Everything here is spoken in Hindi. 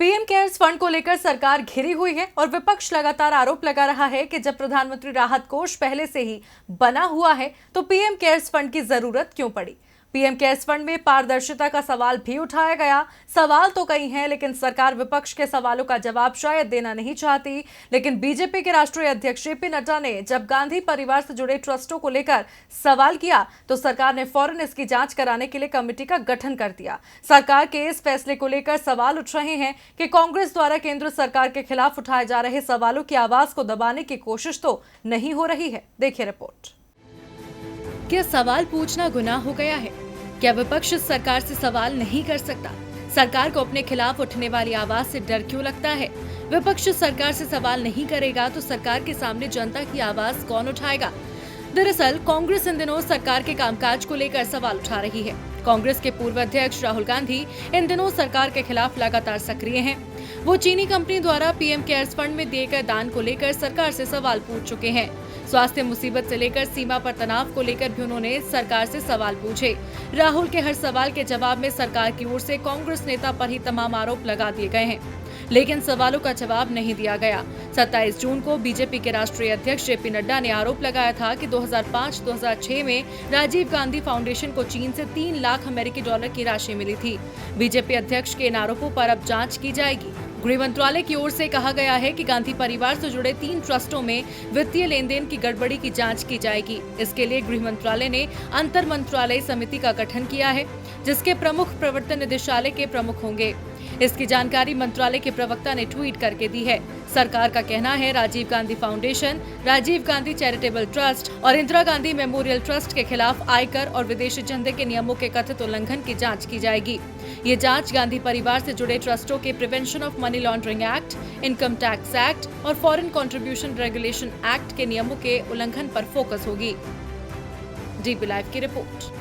पीएम केयर्स फंड को लेकर सरकार घिरी हुई है और विपक्ष लगातार आरोप लगा रहा है कि जब प्रधानमंत्री राहत कोष पहले से ही बना हुआ है तो पीएम केयर्स फंड की जरूरत क्यों पड़ी। पीएम केयर्स फंड में पारदर्शिता का सवाल भी उठाया गया। सवाल तो कई हैं, लेकिन सरकार विपक्ष के सवालों का जवाब शायद देना नहीं चाहती। लेकिन बीजेपी के राष्ट्रीय अध्यक्ष जेपी नड्डा ने जब गांधी परिवार से जुड़े ट्रस्टों को लेकर सवाल किया तो सरकार ने फौरन इसकी जांच कराने के लिए कमेटी का गठन कर दिया। सरकार के इस फैसले को लेकर सवाल उठ रहे हैं कि कांग्रेस द्वारा केंद्र सरकार के खिलाफ उठाए जा रहे सवालों की आवाज को दबाने की कोशिश तो नहीं हो रही है। देखिए रिपोर्ट। क्या सवाल पूछना गुनाह हो गया है? क्या विपक्ष सरकार से सवाल नहीं कर सकता? सरकार को अपने खिलाफ उठने वाली आवाज से डर क्यों लगता है? विपक्ष सरकार से सवाल नहीं करेगा तो सरकार के सामने जनता की आवाज कौन उठाएगा? दरअसल कांग्रेस इन दिनों सरकार के कामकाज को लेकर सवाल उठा रही है। कांग्रेस के पूर्व अध्यक्ष राहुल गांधी इन दिनों सरकार के खिलाफ लगातार सक्रिय हैं। वो चीनी कंपनी द्वारा पीएम केयर्स फंड में दिए गए दान को लेकर सरकार से सवाल पूछ चुके हैं। स्वास्थ्य मुसीबत से लेकर सीमा पर तनाव को लेकर भी उन्होंने सरकार से सवाल पूछे। राहुल के हर सवाल के जवाब में सरकार की ओर से कांग्रेस नेता पर ही तमाम आरोप लगा दिए गए हैं, लेकिन सवालों का जवाब नहीं दिया गया। 27 जून को बीजेपी के राष्ट्रीय अध्यक्ष जेपी नड्डा ने आरोप लगाया था कि 2005-2006 में राजीव गांधी फाउंडेशन को चीन से 3 लाख अमेरिकी डॉलर की राशि मिली थी। बीजेपी अध्यक्ष के इन आरोपों पर अब जांच की जाएगी। गृह मंत्रालय की ओर से कहा गया है कि गांधी परिवार से जुड़े 3 ट्रस्टों में वित्तीय लेन देन की गड़बड़ी की जांच की जाएगी। इसके लिए गृह मंत्रालय ने अंतर मंत्रालय समिति का गठन किया है, जिसके प्रमुख प्रवर्तन निदेशालय के प्रमुख होंगे। इसकी जानकारी मंत्रालय के प्रवक्ता ने ट्वीट करके दी है। सरकार का कहना है Rajiv Gandhi foundation, Rajiv Gandhi charitable trust और इंदिरा गांधी मेमोरियल ट्रस्ट के खिलाफ आयकर और विदेशी चंदे के नियमों के कथित उल्लंघन की जांच की जाएगी। ये जांच गांधी परिवार से जुड़े ट्रस्टों के prevention of money laundering act, income tax act और फॉरेन कंट्रीब्यूशन रेगुलेशन एक्ट के नियमों के उल्लंघन पर फोकस होगी। डीबी लाइव की रिपोर्ट।